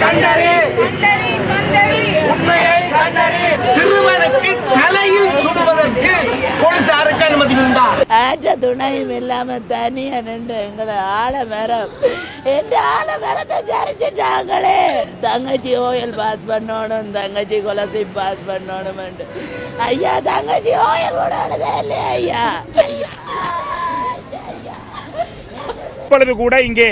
கண்டறி உண்மையை கண்டறி. சிறுவனுக்கு தலையில் சுடுவதற்கு போலீசாருக்கு அனுமதி உண்டா? ஆற்ற துணையும் இல்லாம தனியா நின்று எங்களை ஆலமரம் எந்த ஆலமரத்தை சரிச்சிட்டாங்களே. தங்கச்சி ஓயல் பாஸ் பண்ணணும், தங்கச்சி கொலசி பாஸ் பண்ணணும். ஐயா தங்கச்சி ஓயல் போடாதே இல்லையா ஐயா. இப்பொழுது கூட இங்கே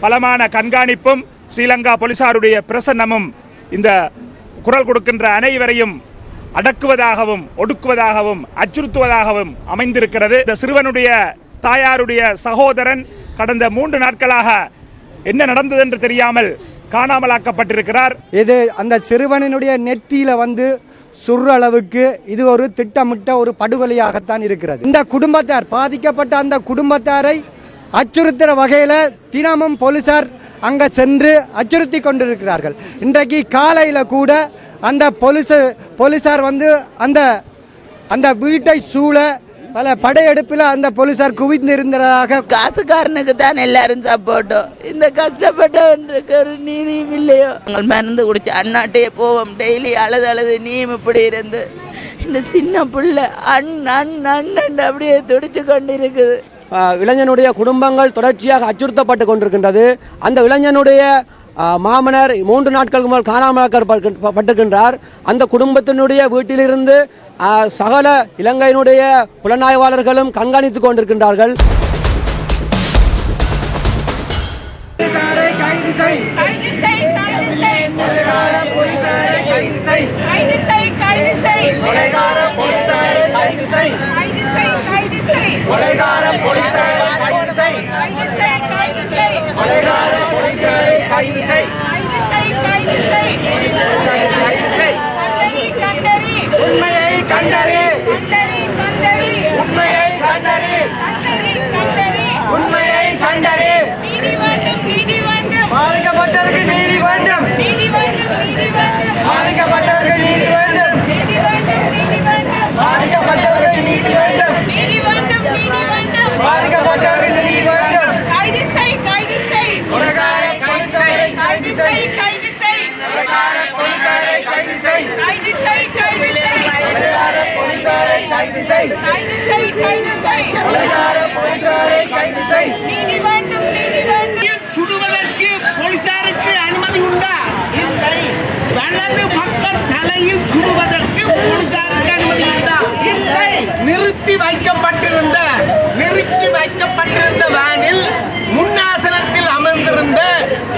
பலமான கண்காணிப்பும் ஸ்ரீலங்கா போலீசாருடைய பிரசன்னமும் இந்த குரல் கொடுக்கின்ற அனைவரையும் அடக்குவதாகவும் ஒடுக்குவதாகவும் அச்சுறுத்துவதாகவும் அமைந்திருக்கிறது. இந்த சிறுவனுடைய தாயாருடைய சகோதரன் கடந்த 3 நாட்களாக என்ன நடந்தது என்று தெரியாமல் காணாமலாக்கப்பட்டிருக்கிறார். இது அந்த சிறுவனுடைய நெத்தியில சுற்றளவுக்கு இது ஒரு திட்டமிட்ட ஒரு படுகொலையாகத்தான் இருக்கிறது. இந்த குடும்பத்தார் பாதிக்கப்பட்ட அந்த குடும்பத்தாரை அச்சுறுத்துகிற வகையில் தினமும் போலீசார் அங்கே சென்று அச்சுறுத்தி கொண்டிருக்கிறார்கள். இன்றைக்கு காலையில் கூட அந்த போலீசார் அந்த அந்த வீட்டை சூழ பல படையெடுப்பில் அந்த போலீசார் குவிந்திருந்ததாக. காசுக்காரனுக்கு தான் எல்லாரும் சப்போர்ட்டும். இந்த கஷ்டப்பட்டவனுக்கு ஒரு நீதியும் இல்லையோ. நாங்கள் மருந்து குடிச்சு அண்ணாட்டையே போவோம். டெய்லி அழுது நீயும் இப்படி இருந்து இந்த சின்ன பிள்ளை அண்ணன் அப்படியே துடிச்சு கொண்டு இருக்குது. இளைஞனுடைய குடும்பங்கள் தொடர்ச்சியாக அச்சுறுத்தப்பட்டு கொண்டிருக்கின்றது. அந்த இளைஞனுடைய மாமனர் 3 நாட்களுக்கு முதல் காணாமலாக்கப்பட்டிருக்கின்றார். அந்த குடும்பத்தினுடைய வீட்டிலிருந்து சகல இலங்கையினுடைய புலனாய்வாளர்களும் கண்காணித்துக் கொண்டிருக்கின்றார்கள். உண்மையை கண்டறி உண்மையை கண்டறி உண்மையை கண்டறி. பாதிக்கப்பட்டவருக்கு நீதி வேண்டும். பாதிக்கப்பட்டவருக்கு நீதி வேண்டும். பாதிக்கப்பட்டவருக்கு நீதி வேண்டும். பாதிக்கப்பட்டவருக்கு நீதி வேண்டும். கைது செய். கொலைகார போலீசாரை கைது செய். கொலைகார போலீசாரை கைது செய். கொலைகார போலீசாரை கைது செய். கொலைகார போலீசாரை கைது செய். சுடுவதற்கு போலீசாருக்கு அனுமதி உண்டா? இல்லை. வலது பக்கம் தலையில் சுடுவதற்கு போலீசாருக்கு அனுமதி உண்டா? இல்லை. நிறுத்தி வைக்கப்பட்டிருந்த வேனில் முன்னாசனத்தில் அமர்ந்திருந்த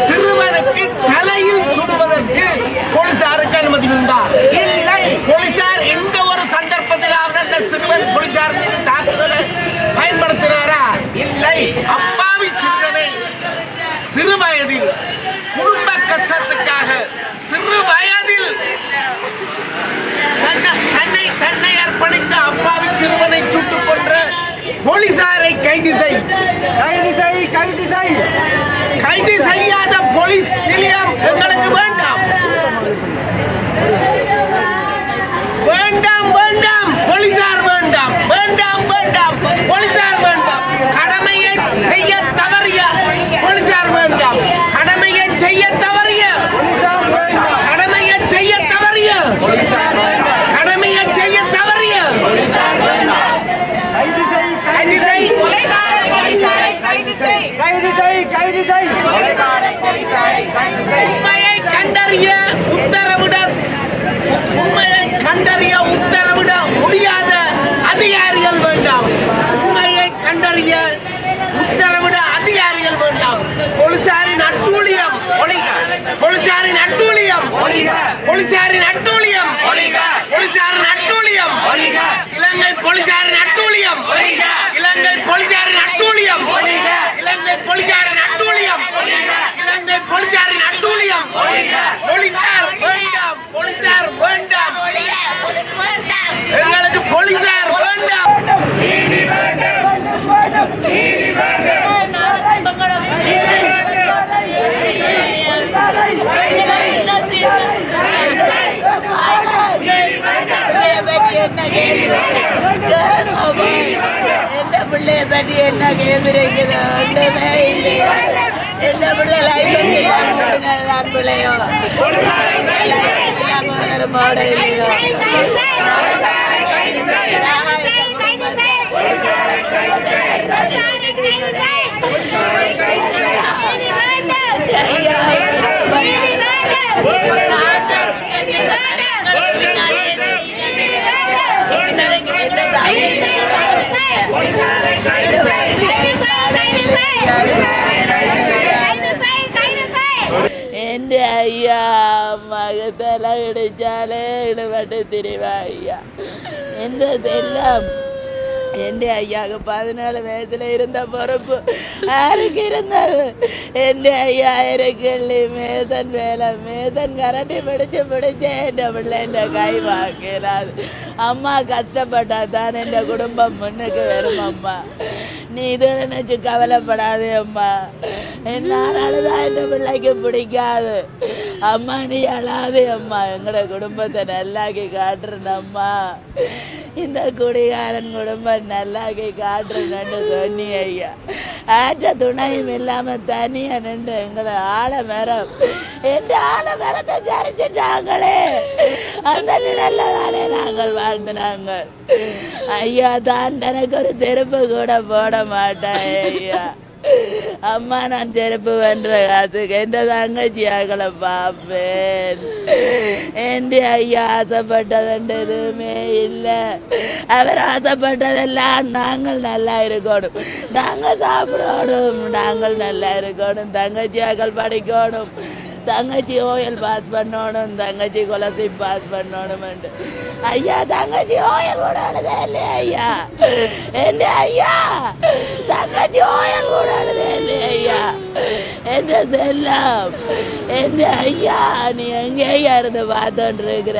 சிறுவனுக்கு தலையில் சுடுவதற்கு போலீசாருக்கு அனுமதி உண்டா? இல்லை. போலீசார் எந்த ஒரு சந்தர்ப்பத்திலாவது அந்த சிறுவன் போலீசார் மீது தாக்குதலை பயன்படுத்தினாரா? இல்லை. அப்பாவி சிறுவனை சிறு வயதில் குடும்ப கஷ்டத்துக்காக சிறு வயதில் தன்னை அர்ப்பணித்த அப்பாவி சிறுவனை சுட்டுக் கொன்ற போலீசாரை கைது செய். கைது செய்யாத போலீஸ் நிலையம் எங்களுக்கு வேண்டாம். போலீசார் வேண்டாம். போலீசார் வேண்டாம். கடமையை செய்ய தவறிய போலீசார் வேண்டாம். கடமையை செய்ய தவறிய கடமையை செய்ய தவறிய கடமையை செய்ய தவறிய உண்மையை கண்டறிய உத்தரவிட முடியாத அதிகாரிகள் வேண்டாம். உண்மையை கண்டறிய உத்தரவிட அதிகாரிகள் வேண்டாம். போலீசாரின் அட்டூழியம் ஒழிக. போலீசாரின் அட்டூழியம் ஒழிக. போலீசாரின் அட்டூழியம் ஒழிக. போலீசாரின் அட்டூழியம் ஒழிக. இலங்கை போலீசாரின் அட்டூழியம் ஒழிக. இலங்கை போலீசாரின் அட்டூழியம் ஒழிக. இலங்கை போலீசாரின் அட்டூழியம் ஒழிக. இலங்கை போலீசாரின் அட்டூழியம் ஒழிக. போலீசார் வேண்டாம். போலீசார் வேண்டாம். எங்களுக்கு போலீசார் வேண்டாம். என்ன பிள்ளைய பற்றி என்ன கேட்குறீங்க? என்ன பிள்ளை லைசன்ஸ் இல்லாம ஓடினதுதான் பிள்ளையோ போட இல்லையோ എന്റെ അയ്യ മകത്തല ഇടിച്ചാലേ ഇടപെട്ട് തിരിവാ അയ്യ എന്റെ എല്ലാം എൻ്റെ അയ്യാക്ക് 17 വയസ്സിൽ ഇരുന്ന പൊറപ്പ് ആരൊക്കെ ഇരുന്നത് എൻ്റെ അയ്യായിരക്കള്ളി മേതൻ വേല മേതൻ കരണ്ടി പിടിച്ച് എൻ്റെ പിള്ളേൻ്റെ കൈ വാക്കിയത് അമ്മ കഷ്ടപ്പെട്ടാൽ താൻ എൻ്റെ കുടുംബം മുന്നേക്ക് വരും അമ്മ നീ ഇത് நினைச்சு கவலைப்படாதே அம்மா என்னாலதான் എൻ്റെ பிள்ளைக்கு பிடிக்காது அம்மா நீ அழாதே அம்மா எங்களோட குடும்பத்தை நல்லாக்கி காட்டுறேன்ம்மா இந்த குடிகாரன் குடும்பம் நல்லாக்கி காட்டுறேன்னு சொன்னி ஐயா ஆற்ற துணையும் இல்லாம தனியா நின்று எங்களை ஆலமரம் என் ஆலமரத்தை சரிச்சிட்டாங்களே அந்த நிழல்ல தானே நாங்கள் வாழ்ந்துனாங்க ஐயா தான் எனக்கு ஒரு செருப்பு கூட போட மாட்டேன் ஐயா அம்மா நான் செருப்பு பண்ற காத்துக்கு எந்த தங்கச்சியாக்களை பார்ப்பேன் என் ஐயா ஆசைப்பட்டதுன்ற எதுவுமே இல்லை அவர் ஆசைப்பட்டதெல்லாம் நாங்கள் நல்லா இருக்கணும் நாங்கள் சாப்பிடணும் நாங்கள் நல்லா இருக்கணும் தங்கச்சியாக்கள் படிக்கணும் தங்கச்சி ஓயல் பாஸ் பண்ணணும் தங்கச்சி கொலசி பாஸ் பண்ணணும் ஐயா தங்கச்சி ஓயல் கூட அழுதே இல்லையா ஐயா என் ஐயா தங்கச்சி ஓயல் கூட அழுதே இல்லையா ஐயா என்ற செல்லம் என் ஐயா நீ எங்கே ஐயா இருந்து பார்த்துட்டு இருக்கிற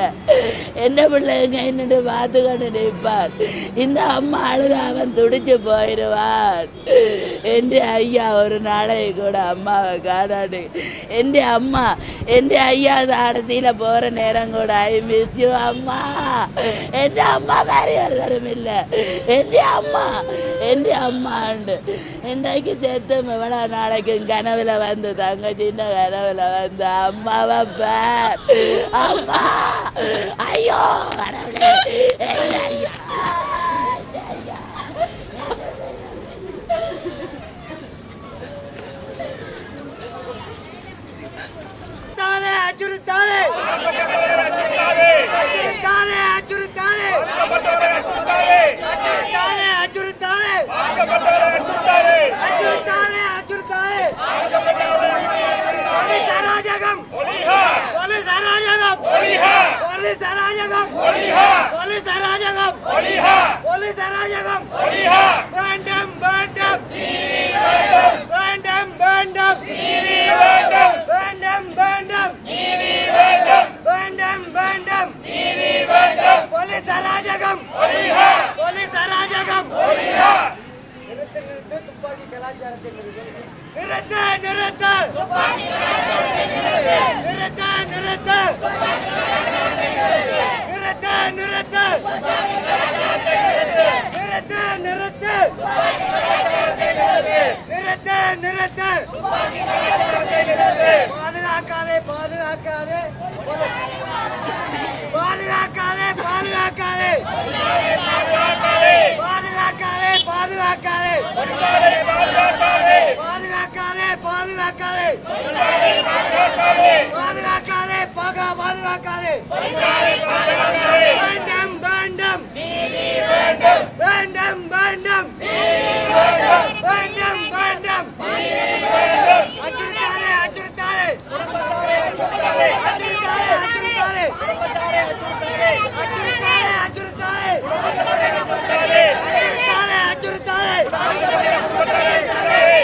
என்ன பிள்ளை எங்க நின்று பார்த்து கொண்டு நிற்பான் இந்த அம்மா அழுத அவன் துடிச்சு போயிடுவான் என் ஐயா ஒரு நாளை கூட அம்மாவை காணாடு என் அம்மா என் ஐயா அடத்தியில போற நேரம் கூட ஐ மிஸ் யூ அம்மா என் அம்மா வேற ஒருத்தரும் இல்லை என் அம்மா உண்டு இன்றைக்கு செத்து எவ்வளோ நாளைக்கு கனவுல வந்து தாங்க சின்ன கனவுல வந்து அம்மாவை பார் அம்மா ஐயோ கடவுளே என் ஐயா அச்சுறுத்தாலே அச்சுறுத்தாலே அச்சுறுத்தாலே அச்சுறுத்தாலே அச்சுறுத்தாலே அச்சுறுத்தாலே அச்சுறுத்தாலே போலீஸ் அராஜகம் போலீஸ் அராஜகம் போலீஸ் அராஜகம் போலீஸ் அராஜகம் போலீஸ் அராஜகம் வேண்டும் வேண்டும் வேண்டும் வேண்டும் வேண்டும் வேண்டும் வேண்டும் வேண்டும் போலீஸ் அராஜகம் போலீஸ் அராஜகம் நிறுத்து துப்பாக்கி கலாச்சாரத்தை நிறுத்து நிறுத்து நிறுத்து நிறுத்து நிறுத்து நிறுத்து நிறுத்து நிறுத்து நிறுத்து நிறுத்து பாதுகாக்காதே பாதுகாக்காதே பாதுகாக்காதே பாதுகாக்காதே பாதுகாக்காதே பாதுகாக்காதே பாதுகாக்காதே பாதுகாக்காதே பாதுகாக்காதே பாதுகாக்காதே வேண்டும் வேண்டும் வேண்டும் வேண்டும் வேண்டும் வேண்டும் அச்சுறுத்தாலே அச்சுறுத்தாலே அச்சுறுத்தாலே அச்சுறுத்தாலே அச்சுறுத்தாலே அச்சுறுத்தாலே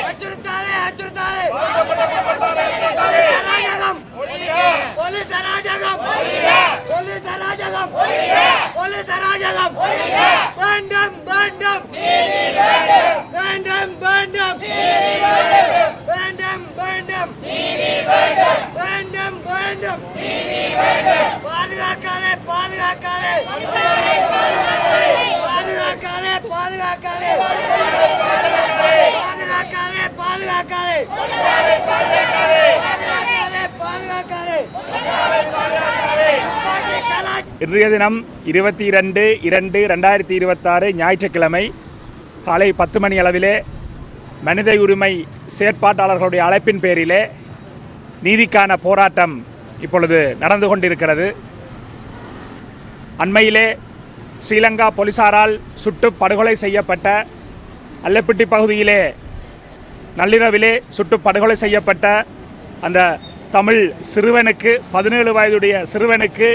அச்சுறுத்தாலே அச்சுறுத்தாலே போலீஸ் அராஜகம் போலீஸ் அராஜகம் இன்றைய தினம் 22/2/2026 ஞாயிற்றுக்கிழமை காலை 10 மணி அளவிலே மனித உரிமை செயற்பாட்டாளர்களுடைய அழைப்பின் பேரிலே நீதிக்கான போராட்டம் இப்பொழுது நடந்து கொண்டிருக்கிறது. அண்மையிலே ஸ்ரீலங்கா போலீசாரால் சுட்டு படுகொலை செய்யப்பட்ட அல்லப்பிட்டி பகுதியிலே நள்ளிரவிலே சுட்டு படுகொலை செய்யப்பட்ட அந்த தமிழ் சிறுவனுக்கு 17 வயதுடைய சிறுவனுக்கு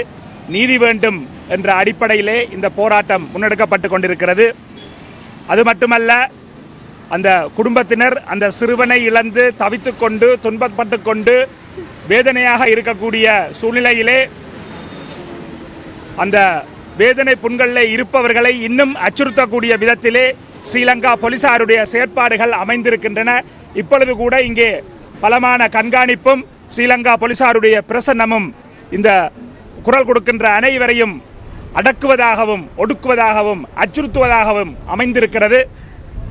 நீதி வேண்டும் என்ற அடிப்படையிலே இந்த போராட்டம் முன்னெடுக்கப்பட்டு கொண்டிருக்கிறது. அது மட்டுமல்ல, அந்த குடும்பத்தினர் அந்த சிறுவனை இழந்து தவித்து கொண்டு துன்பப்பட்டு கொண்டு வேதனையாக இருக்கக்கூடிய சூழ்நிலையிலே அந்த வேதனை புண்களில் இருப்பவர்களை இன்னும் அச்சுறுத்தக்கூடிய விதத்திலே ஸ்ரீலங்கா போலீசாருடைய செயற்பாடுகள் அமைந்திருக்கின்றன. இப்பொழுது கூட இங்கே பலமான கண்காணிப்பும் ஸ்ரீலங்கா போலீசாருடைய பிரசன்னமும் இந்த குரல் கொடுக்கின்ற அனைவரையும் அடக்குவதாகவும் ஒடுக்குவதாகவும் அச்சுறுத்துவதாகவும் அமைந்திருக்கிறது.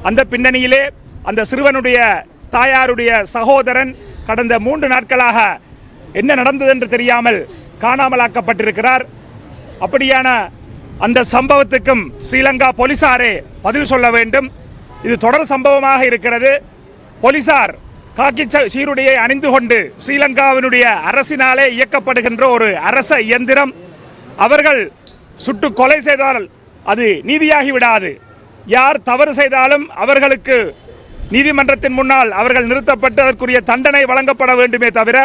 அந்த பின்னணியிலே அந்த சிறுவனுடைய தாயாருடைய சகோதரன் கடந்த 3 நாட்களாக என்ன நடந்தது என்று தெரியாமல் காணாமலாக்கப்பட்டிருக்கிறார். அப்படியான அந்த சம்பவத்துக்கும் ஸ்ரீலங்கா போலீசாரே பதில் சொல்ல வேண்டும். இது தொடர் சம்பவமாக இருக்கிறது. போலீசார் காக்கி சீருடையை அணிந்து கொண்டு ஸ்ரீலங்காவினுடைய அரசினாலே இயக்கப்படுகின்ற ஒரு அரச இயந்திரம். அவர்கள் சுட்டு கொலை செய்தால் அது நீதியாகிவிடாது. யார் தவறு செய்தாலும் அவர்களுக்கு நீதிமன்றத்தின் முன்னால் அவர்கள் நிறுத்தப்பட்டு அதற்குரிய தண்டனை வழங்கப்பட வேண்டுமே தவிர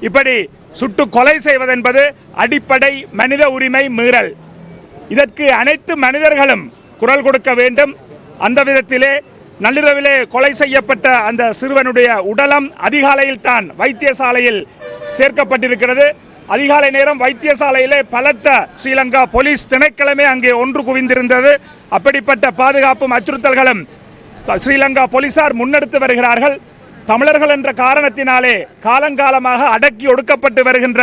இப்படி சுட்டு கொலை செய்வதென்பது அடிப்படை மனித உரிமை மீறல். இதற்கு அனைத்து மனிதர்களும் குரல் கொடுக்க வேண்டும். அந்த விதத்திலே நள்ளிரவிலே கொலை செய்யப்பட்ட அந்த சிறுவனுடைய உடலம் அதிகாலையில் தான் வைத்தியசாலையில் சேர்க்கப்பட்டிருக்கிறது. அதிகாலை நேரம் வைத்தியசாலையிலே பலத்த ஸ்ரீலங்கா போலீஸ் திணைக்களமே அங்கே ஒன்று குவிந்திருந்தது. அப்படிப்பட்ட பாதுகாப்பும் அச்சுறுத்தல்களும் ஸ்ரீலங்கா போலீசார் முன்னெடுத்து வருகிறார்கள். தமிழர்கள் என்ற காரணத்தினாலே காலங்காலமாக அடக்கி ஒடுக்கப்பட்டு வருகின்ற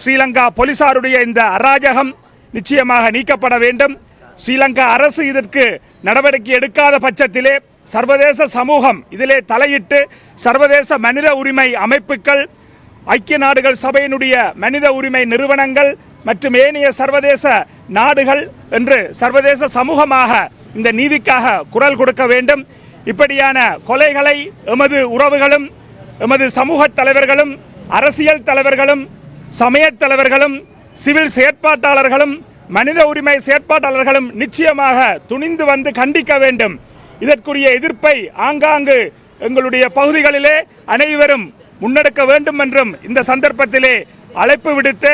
ஸ்ரீலங்கா போலீசாருடைய இந்த அராஜகம் நிச்சயமாக நீக்கப்பட வேண்டும். ஸ்ரீலங்கா அரசு இதற்கு நடவடிக்கை எடுக்காத பட்சத்திலே சர்வதேச சமூகம் இதிலே தலையிட்டு சர்வதேச மனித உரிமை அமைப்புகள், ஐக்கிய நாடுகள் சபையினுடைய மனித உரிமை நிறுவனங்கள் மற்றும் ஏனைய சர்வதேச நாடுகள் என்று சர்வதேச சமூகமாக இந்த நீதிக்காக குரல் கொடுக்க வேண்டும். இப்படியான கொலைகளை எமது உறவுகளும் எமது சமூக தலைவர்களும் அரசியல் தலைவர்களும் சமய தலைவர்களும் சிவில் செயற்பாட்டாளர்களும் மனித உரிமை செயற்பாட்டாளர்களும் நிச்சயமாக துணிந்து வந்து கண்டிக்க வேண்டும். இதற்குரிய எதிர்ப்பை ஆங்காங்கு எங்களுடைய பகுதிகளிலே அனைவரும் முன்னெடுக்க வேண்டும் என்றும் இந்த சந்தர்ப்பத்திலே அழைப்பு விடுத்து,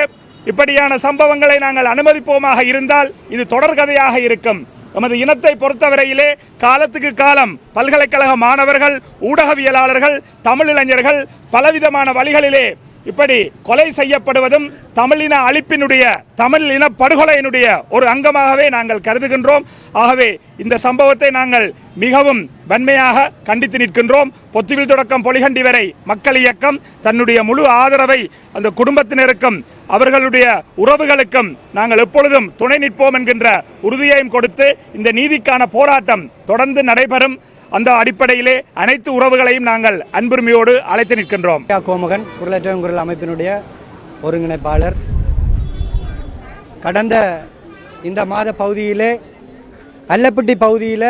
இப்படியான சம்பவங்களை நாங்கள் அனுமதிப்போமாக இருந்தால் இது தொடர்கதையாக இருக்கும். நமது இனத்தை பொறுத்தவரையிலே காலத்துக்கு காலம் பல்கலைக்கழக மாணவர்கள், ஊடகவியலாளர்கள், தமிழிளைஞர்கள் பலவிதமான வழிகளிலே இப்படி கொலை செய்யப்படுவதும் தமிழின அழிப்பினுடைய தமிழ் இன படுகொலையினுடைய ஒரு அங்கமாகவே நாங்கள் கருதுகின்றோம். ஆகவே இந்த சம்பவத்தை நாங்கள் மிகவும் வன்மையாக கண்டித்து நிற்கின்றோம். பொத்துவில் தொடக்கம் பொலிகண்டி வரை மக்கள் இயக்கம் தன்னுடைய முழு ஆதரவை அந்த குடும்பத்தினருக்கும் அவர்களுடைய உறவுகளுக்கும் நாங்கள் எப்பொழுதும் துணை நிற்போம் என்கின்ற உறுதியையும் கொடுத்து இந்த நீதிக்கான போராட்டம் தொடர்ந்து நடைபெறும். அந்த அடிப்படையிலே அனைத்து உறவுகளையும் நாங்கள் அன்புரிமையோடு அழைத்து நிற்கின்றோம். கோமகன் குரலற்ற குரல் அமைப்பினுடைய ஒருங்கிணைப்பாளர். கடந்த இந்த மாத பகுதியிலே அல்லப்பிட்டி பகுதியில்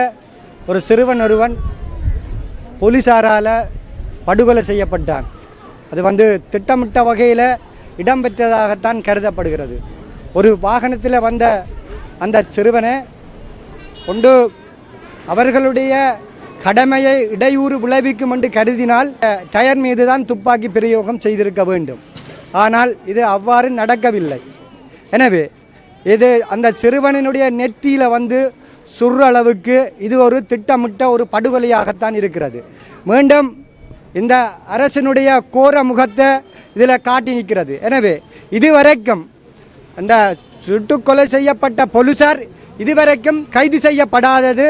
ஒரு சிறுவன் ஒருவன் போலீசாரால் படுகொலை செய்யப்பட்டான். அது திட்டமிட்ட வகையில் இடம்பெற்றதாகத்தான் கருதப்படுகிறது. ஒரு வாகனத்தில் வந்த அந்த சிறுவனை கொண்டு அவர்களுடைய கடமையை இடையூறு விளைவிக்கும் என்று கருதினால் டயர் மீது தான் துப்பாக்கி பிரயோகம் செய்திருக்க வேண்டும். ஆனால் இது அவ்வாறு நடக்கவில்லை. எனவே இது அந்த சிறுவனினுடைய நெத்தியில் சுற்றளவுக்கு இது ஒரு திட்டமிட்ட ஒரு படுகொலையாகத்தான் இருக்கிறது. மீண்டும் இந்த அரசினுடைய கோர முகத்தை இதில் காட்டி நிற்கிறது. எனவே இதுவரைக்கும் அந்த சுட்டுக்கொலை செய்யப்பட்ட போலீசார் இதுவரைக்கும் கைது செய்யப்படாதது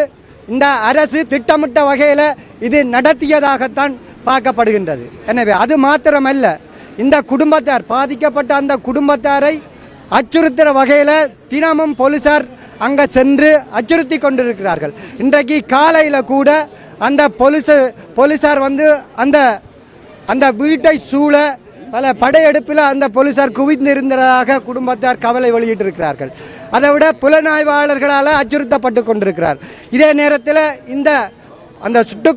இந்த அரசு திட்டமிட்ட வகையில் இது நடத்தியதாகத்தான் பார்க்கப்படுகின்றது. எனவே அது மாத்திரமல்ல, இந்த குடும்பத்தார் பாதிக்கப்பட்ட அந்த குடும்பத்தாரை அச்சுறுத்துகிற வகையில் தினமும் போலீசார் அங்கே சென்று அச்சுறுத்தி கொண்டிருக்கிறார்கள். இன்றைக்கு காலையில் கூட அந்த போலீசார் அந்த அந்த வீட்டை சூழ பல படையெடுப்பில் அந்த போலீசார் குவிந்திருந்ததாக குடும்பத்தார் கவலை வெளியிட்டிருக்கிறார்கள். அதை விட புலனாய்வாளர்களால் அச்சுறுத்தப்பட்டு கொண்டிருக்கிறார். இதே நேரத்தில் அந்த சுட்டு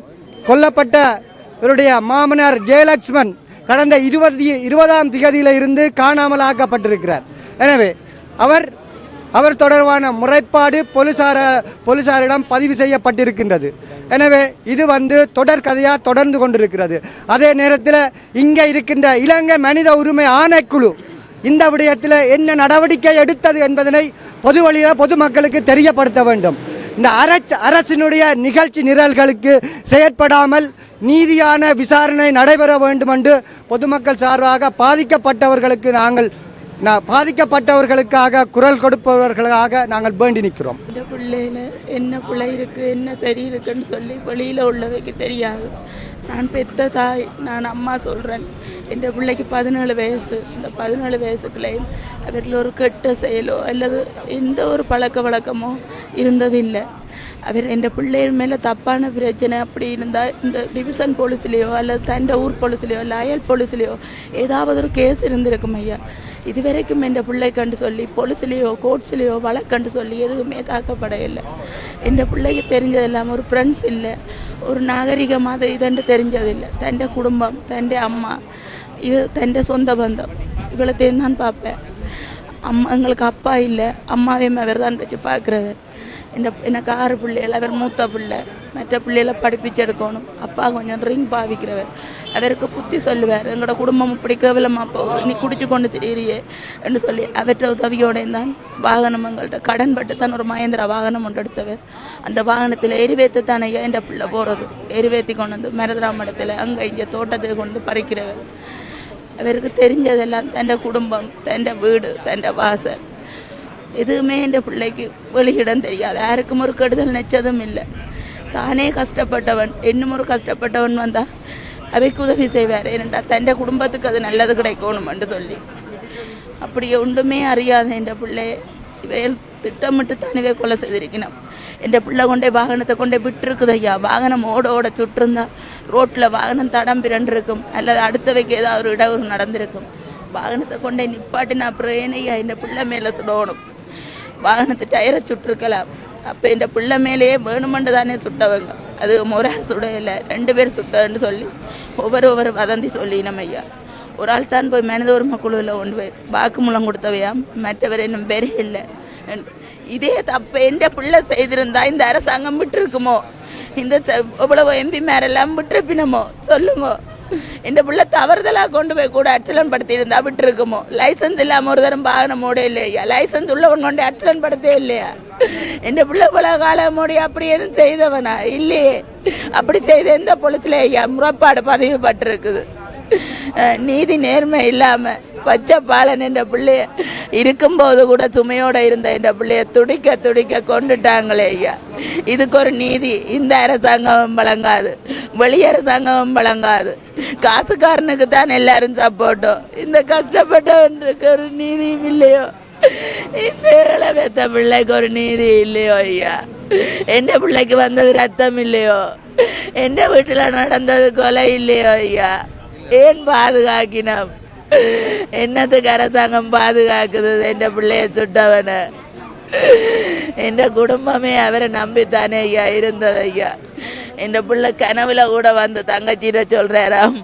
கொல்லப்பட்ட இவருடைய மாமனார் ஜெயலட்சுமன் கடந்த 20ஆம் திகதியில் இருந்து காணாமல் ஆக்கப்பட்டிருக்கிறார். எனவே அவர் தொடர்பான முறைப்பாடு போலீசாரிடம் பதிவு செய்யப்பட்டிருக்கின்றது. எனவே இது தொடர் கதையாக தொடர்ந்து கொண்டிருக்கிறது. அதே நேரத்தில் இங்கே இருக்கின்ற இலங்கை மனித உரிமை ஆணைக்குழு இந்த விடயத்தில் என்ன நடவடிக்கை எடுத்தது என்பதனை பொது வழியில் பொதுமக்களுக்கு தெரியப்படுத்த வேண்டும். இந்த அரசினுடைய நிகழ்ச்சி நிரல்களுக்கு செயற்படாமல் நீதியான விசாரணை நடைபெற வேண்டும் என்று பொதுமக்கள் சார்பாக பாதிக்கப்பட்டவர்களுக்காக குரல் கொடுப்பவர்களாக நாங்கள் வேண்டி நிற்கிறோம். இந்த பிள்ளையில என்ன பிள்ளை இருக்குது என்ன சரி இருக்குன்னு சொல்லி வெளியில் உள்ளவைக்கு தெரியாது. நான் பெத்த தாய், நான் அம்மா சொல்கிறேன். என் பிள்ளைக்கு 17 வயசு. இந்த 17 வயசுக்குள்ளேயும் அவரில் ஒரு கெட்ட செயலோ அல்லது எந்த ஒரு பழக்க வழக்கமோ இருந்ததில்லை. அவர் என் பிள்ளைகள் மேலே தப்பான பிரச்சனை அப்படி இருந்தால் இந்த டிவிஷன் போலீஸ்லேயோ அல்லது தண்ட ஊர் போலீஸ்லேயோ இல்லை அயல் போலீஸ்லேயோ ஏதாவது ஒரு கேஸ் இருந்திருக்கும் ஐயா. இதுவரைக்கும் என் பிள்ளை கண்டு சொல்லி போலீஸ்லேயோ கோர்ட்ஸ்லேயோ வழக்கண்டு சொல்லி எதுவுமே தாக்கப்பட இல்லை. என் பிள்ளைக்கு தெரிஞ்சதெல்லாம் ஒரு ஃப்ரெண்ட்ஸ் இல்லை, ஒரு நாகரிகமாக இதண்டு தெரிஞ்சதில்லை. தண்ட குடும்பம், தண்ட அம்மா, இது தண்ட சொந்த பந்தம் இவ்வளோத்தையும் தான் பார்ப்பேன். எங்களுக்கு அப்பா இல்லை, அம்மாவே அவர் தான் வச்சு பார்க்குறவர். எனக்கு 6 பிள்ளைகள். அவர் மூத்த பிள்ளை. மற்ற பிள்ளைகளை படிப்பிச்செடுக்கணும். அப்பா கொஞ்சம் ரிங் பாவிக்கிறவர். அவருக்கு புத்தி சொல்லுவார். எங்களோட குடும்பம் இப்படி கேவலமாக போகும், நீ குடிச்சு கொண்டு திரியிறியே என்று சொல்லி அவற்ற உதவியோடையும் தான் வாகனம் எங்கள்கிட்ட கடன்பட்டு தான் ஒரு மகேந்திரா வாகனம் ஒன்று எடுத்தவர். அந்த வாகனத்தில் எரிவேற்று தானே என் பிள்ளை போகிறது. எரிவேற்றி கொண்டு வந்து மருதராமடத்தில் அங்கே இங்கே தோட்டத்துக்கு கொண்டு பறிக்கிறவர். அவருக்கு தெரிஞ்சதெல்லாம் தன் குடும்பம், தன் வீடு, தன் வாசல் எதுவுமே என் பிள்ளைக்கு வெளியிடம் தெரியாது. யாருக்கும் ஒரு கெடுதல் நிச்சதும் இல்லை. தானே கஷ்டப்பட்டவன், இன்னும் ஒரு கஷ்டப்பட்டவன் வந்தால் அவைக்கு உதவி செய்வார். ஏனென்றா தன் குடும்பத்துக்கு அது நல்லது கிடைக்கணும்னு சொல்லி அப்படி ஒன்றுமே அறியாத என் பிள்ளை இவையில் திட்டமிட்டு தானவே கொலை செய்திருக்கணும். என் பிள்ளை கொண்டே வாகனத்தை கொண்டே விட்டுருக்குது ஐயா. வாகனம் ஓட சுட்டிருந்தா ரோட்டில் வாகனம் தடம் பிறண்டிருக்கும், அல்லது அடுத்தவைக்கு ஏதாவது ஒரு இடவு நடந்திருக்கும். வாகனத்தை கொண்டே நிப்பாட்டினா அப்புறம் ஏனையா என் பிள்ளை மேலே சுடணும். வாகனத்தை டயரை சுட்டிருக்கலாம். அப்போ என் பிள்ளை மேலேயே வேணுமென்று தானே சுட்டவங்க. அது மொரார் சுட இல்லை, 2 பேர் சுட்டன்னு சொல்லி ஒவ்வொரு வதந்தி சொல்லினோம் ஐயா. ஒரு ஆள் தான் போய் மனித உரிமை குழுவில் கொண்டு போய் வாக்குமூலம் கொடுத்தவையாம், மற்றவர் இன்னும் பேரே இல்லை. இதே தப்பை என் பிள்ளை செய்திருந்தா இந்த அரசாங்கம் விட்டுருக்குமோ? இந்த இவ்வளவு எம்பி மேரெல்லாம் விட்டுருப்பினமோ? சொல்லுங்க. என் பிள்ளை தவறுதலாக கொண்டு போய் கூட அச்சலன் படுத்தி இருந்தா விட்டுருக்குமோ? லைசன்ஸ் இல்லாமல் ஒரு தரம் வாகனம் ஓட இல்லையா? லைசன்ஸ் உள்ளவன் கொண்டு அச்சலன் படுத்தே இல்லையா? என் பிள்ளை பல காலமோடி அப்படி எதுவும் செய்தவனா இல்லையே. அப்படி செய்த எந்த போலீஸ்ல ஐயா முறைப்பாடு பதிவு பட்டிருக்குது? நீதி நேர்மை இல்லாமல் பச்சை பாலன் என்ற பிள்ளைய இருக்கும்போது கூட சுமையோடு இருந்த என்ற பிள்ளைய துடிக்க கொண்டுட்டாங்களே ஐயா. இதுக்கு ஒரு நீதி இந்த அரசாங்கம் வழங்காது, வெளி அரசாங்கம் வழங்காது. காசுக்காரனுக்கு தான் எல்லாரும் சப்போர்ட்டும். இந்த கஷ்டப்பட்டவனுக்கு ஒரு நீதியும் இல்லையோ? இந்த பெத்த பிள்ளைக்கு ஒரு நீதி இல்லையோ ஐயா? எந்த பிள்ளைக்கு வந்தது ரத்தம் இல்லையோ? எந்த வீட்டில் நடந்தது கொலை இல்லையோ ஐயா? ஏன் பாதுகாக்கினோம்? என்னத்துக்கு அரசாங்கம் பாதுகாக்குது என் பிள்ளைய சுட்டவன? என் குடும்பமே அவரை நம்பித்தானே ஐயா இருந்தது ஐயா. என் பிள்ளை கனவுல கூட வந்து தங்கச்சிட்ட சொல்றாராம்,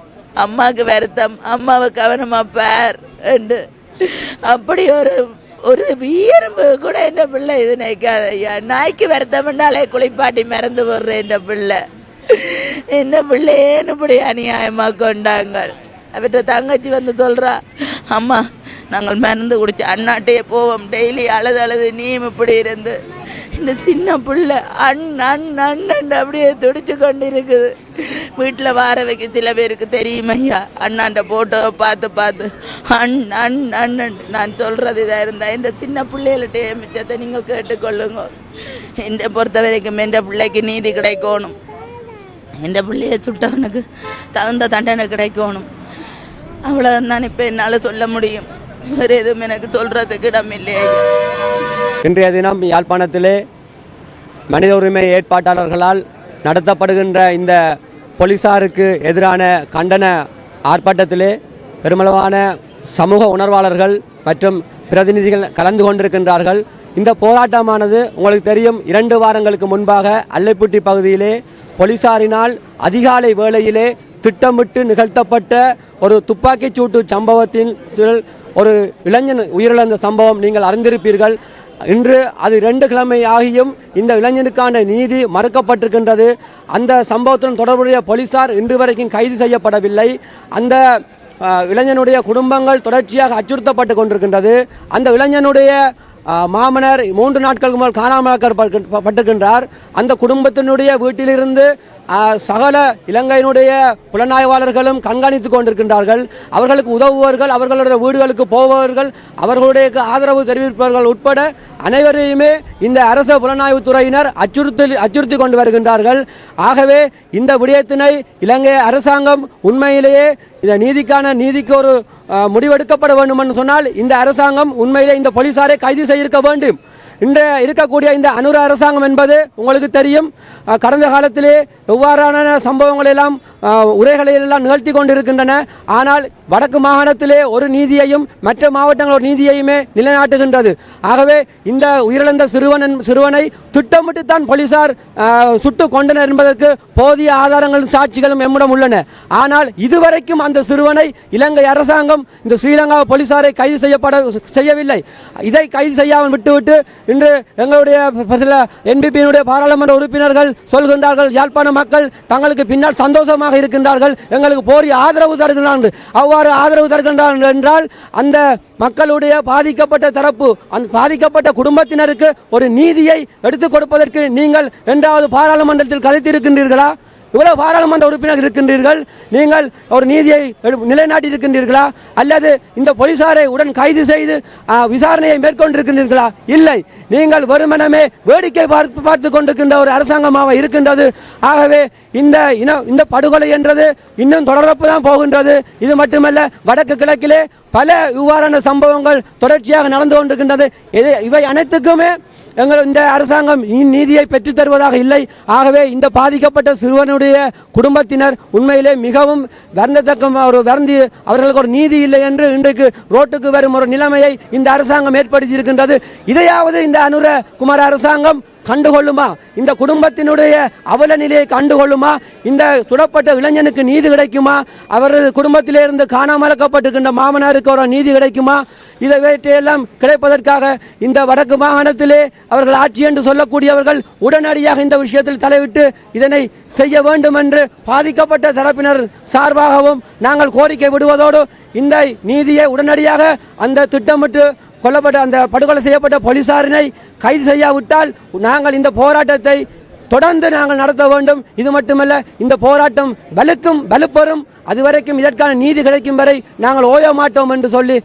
அம்மாவுக்கு வருத்தம், அம்மாவை கவனமா பார் என்று. அப்படி ஒரு வீரம்பு கூட என் பிள்ளை இது நினைக்காத ஐயா. நாய்க்கு வருத்தம்னாலே குளிப்பாட்டி மறந்து போடுற என் பிள்ளை. என்ன பிள்ளையேன்னு இப்படி அநியாயமா கொண்டாங்க. அவர்கிட்ட தங்கச்சி வந்து சொல்றா, அம்மா நாங்கள் மருந்து குடிச்சு அண்ணாட்டையே போவோம், டெய்லி அழுது நீயும் இப்படி இருந்து. இந்த சின்ன பிள்ளை அண்ணன் அப்படியே துடிச்சு கொண்டு இருக்குது. வீட்டில் வார வைக்க சில பேருக்கு தெரியும் ஐயா, அண்ணாண்ட போட்டோவை பார்த்து அண்ணன் நான் சொல்கிறது இதாக இருந்தால் இந்த சின்ன பிள்ளைகள்கிட்ட மிச்சத்தை நீங்கள் கேட்டுக்கொள்ளுங்க. என்னை பொறுத்த வரைக்கும் என் பிள்ளைக்கு நீதி கிடைக்கணும். என் பிள்ளைய சுட்டவனுக்கு தகுந்த தண்டனை கிடைக்கணும். அவ்வளோதான் இப்போ என்னால் சொல்ல முடியும். வேறு எதுவும் எனக்கு சொல்கிறதுக்கு இடம் இல்லையா? இன்றைய தினம் யாழ்ப்பாணத்திலே மனித உரிமை ஏற்பாட்டாளர்களால் நடத்தப்படுகின்ற இந்த போலீசாருக்கு எதிரான கண்டன ஆர்ப்பாட்டத்திலே பெருமளவான சமூக உணர்வாளர்கள் மற்றும் பிரதிநிதிகள் கலந்து கொண்டிருக்கின்றார்கள். இந்த போராட்டமானது உங்களுக்கு தெரியும், 2 வாரங்களுக்கு முன்பாக அல்லைப்புட்டி பகுதியிலே போலீசாரினால் அதிகாலை வேளையிலே திட்டமிட்டு நிகழ்த்தப்பட்ட ஒரு துப்பாக்கிச் சூட்டு சம்பவத்தின் ஒரு இளைஞன் உயிரிழந்த சம்பவம் நீங்கள் அறிந்திருப்பீர்கள். இன்று அது 2 கிழமை ஆகியும் இந்த இளைஞனுக்கான நீதி மறுக்கப்பட்டிருக்கின்றது. அந்த சம்பவத்துடன் தொடர்புடைய போலீசார் இன்று வரைக்கும் கைது செய்யப்படவில்லை. அந்த இளைஞனுடைய குடும்பங்கள் தொடர்ச்சியாக அச்சுறுத்தப்பட்டு கொண்டிருக்கின்றது. அந்த இளைஞனுடைய மாமனார் 3 நாட்களுக்கு முதல் காணாமலாக்கப்பட்டிருக்கின்றார். அந்த குடும்பத்தினுடைய வீட்டிலிருந்து சகல இலங்கையினுடைய புலனாய்வாளர்களும் கண்காணித்துக் கொண்டிருக்கின்றார்கள். அவர்களுக்கு உதவுபவர்கள், அவர்களுடைய வீடுகளுக்கு போபவர்கள், அவர்களுடைய ஆதரவு தெரிவிப்பவர்கள் உட்பட அனைவரையுமே இந்த அரச புலனாய்வுத்துறையினர் அச்சுறுத்தி கொண்டு வருகின்றார்கள். ஆகவே இந்த விடயத்தினை இலங்கை அரசாங்கம் உண்மையிலேயே இந்த நீதிக்கு ஒரு முடிவெடுக்கப்பட வேண்டும் என்று சொன்னால் இந்த அரசாங்கம் உண்மையிலே இந்த போலீசாரை கைது செய்திருக்க வேண்டும். இன்று இருக்கக்கூடிய இந்த அனுர அரசாங்கம் என்பது உங்களுக்கு தெரியும், கடந்த காலத்திலே எவ்வாறான சம்பவங்கள் எல்லாம் உரைகளை எல்லாம் நிகழ்த்தி கொண்டிருக்கின்றன. ஆனால் வடக்கு மாகாணத்திலே ஒரு நீதியையும் மற்ற மாவட்டங்கள் ஒரு நீதியையுமே நிலைநாட்டுகின்றது. ஆகவே இந்த உயிரிழந்த சிறுவனை திட்டமிட்டுத்தான் போலீசார் சுட்டு கொண்டனர் என்பதற்கு போதிய ஆதாரங்களும் சாட்சிகளும் எம்மிடம் உள்ளன. ஆனால் இதுவரைக்கும் அந்த சிறுவனை இலங்கை அரசாங்கம் இந்த ஸ்ரீலங்கா போலீசாரை கைது செய்யவில்லை. இதை கைது செய்யாமல் விட்டுவிட்டு இன்று எங்களுடைய சில என்பிபியினுடைய பாராளுமன்ற உறுப்பினர்கள் சொல்கின்றார்கள், யாழ்ப்பாண மக்கள் தங்களுக்கு பின்னால் சந்தோஷமாக இருக்கின்றார்கள், எங்களுக்கு போதிய ஆதரவு தருகின்றார்கள். அவ்வாறு ஆதரவு தருகின்றார்கள் என்றால் அந்த மக்களுடைய பாதிக்கப்பட்ட தரப்பு, அந்த பாதிக்கப்பட்ட குடும்பத்தினருக்கு ஒரு நீதியை எடுத்துக் கொடுப்பதற்கு நீங்கள் என்றாவது பாராளுமன்றத்தில் கதைத்திருக்கின்றீர்களா? இவ்வளவு பாராளுமன்ற உறுப்பினர் இருக்கின்றீர்கள், நீங்கள் ஒரு நீதியை நிலைநாட்டி இருக்கின்றீர்களா? அல்லது இந்த போலீசாரை உடன் கைது செய்து விசாரணையை மேற்கொண்டிருக்கின்றீர்களா? இல்லை, நீங்கள் வெறுமனமே வேடிக்கை பார்த்து கொண்டிருக்கின்ற ஒரு அரசாங்கமாக இருக்கின்றது. ஆகவே இந்த படுகொலை என்றது இன்னும் தொடரப்பு தான் போகின்றது. இது மட்டுமல்ல, வடக்கு கிழக்கிலே பல இவ்வாறான சம்பவங்கள் தொடர்ச்சியாக நடந்து கொண்டிருக்கின்றது. இவை அனைத்துக்குமே இந்த அரசாங்கம் நீதியை பெற்றுத் தருவதாக இல்லை. ஆகவே இந்த பாதிக்கப்பட்ட சிறுவனுடைய குடும்பத்தினர் உண்மையிலே மிகவும் வருந்தி அவர்களுக்கு ஒரு நீதி இல்லை என்று இன்றைக்கு ரோட்டுக்கு வரும் ஒரு நிலைமையை இந்த அரசாங்கம் ஏற்படுத்தி இருக்கின்றது. இதையாவது இந்த அனுர குமார அரசாங்கம் கண்டுகொள்ளுமா? இந்த குடும்பத்தினுடைய அவல நிலையை கண்டுகொள்ளுமா? இந்த சுடப்பட்ட இளைஞனுக்கு நீதி கிடைக்குமா? அவரது குடும்பத்திலிருந்து காணாமலாக்கப்பட்டிருக்கின்ற மாமனாருக்கு ஒரு நீதி கிடைக்குமா? இதை வேட்டையெல்லாம் கிடைப்பதற்காக இந்த வடக்கு மாகாணத்திலே அவர்கள் ஆட்சி என்று சொல்லக்கூடியவர்கள் உடனடியாக இந்த விஷயத்தில் தலையிட்டு இதனை செய்ய வேண்டும் என்று பாதிக்கப்பட்ட தரப்பினர் சார்பாகவும் நாங்கள் கோரிக்கை விடுவதோடு இந்த நீதியை உடனடியாக அந்த திட்டமிட்டு கொல்லப்பட்ட அந்த படுகொலை செய்யப்பட்ட போலீசாரினை கைது செய்யாவிட்டால் நாங்கள் இந்த போராட்டத்தை தொடர்ந்து நாங்கள் நடத்த வேண்டும். இது மட்டுமல்ல, இந்த போராட்டம் வலுப்பெறும். அதுவரைக்கும் இதற்கான நீதி கிடைக்கும் வரை நாங்கள் ஓய மாட்டோம் என்று சொல்லி